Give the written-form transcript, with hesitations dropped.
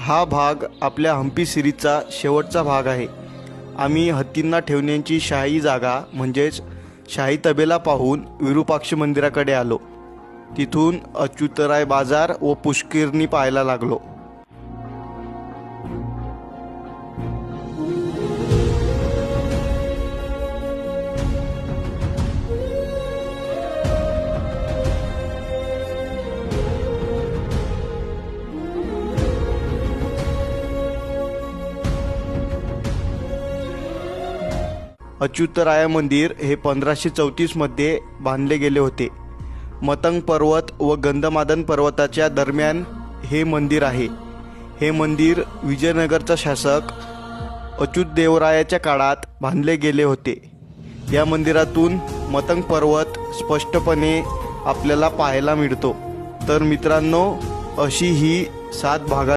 हा भाग आपल्या हम्पी सिरीजचा शेवटचा भाग आहे। आम्ही हत्तींना ठेवण्याची शाही जागा म्हणजेच शाही तबेला पाहून विरूपाक्ष मंदिराकडे आलो। तिथून अच्युतराय बाजार व पुष्करणी पाहायला लागलो। अच्युतराय मंदिर हे 1534 मध्ये बांधले गेले होते। मतंग पर्वत व गंधमादन पर्वताच्या दरम्यान हे मंदिर आहे। हे मंदिर विजयनगरचा शासक अच्युतदेवरायाच्या काळात बांधले गेले होते। या मंदिरातून मतंग पर्वत स्पष्टपणे आपल्याला पाहायला मिळतो। तर मित्रांनो, अशी ही 7 भागात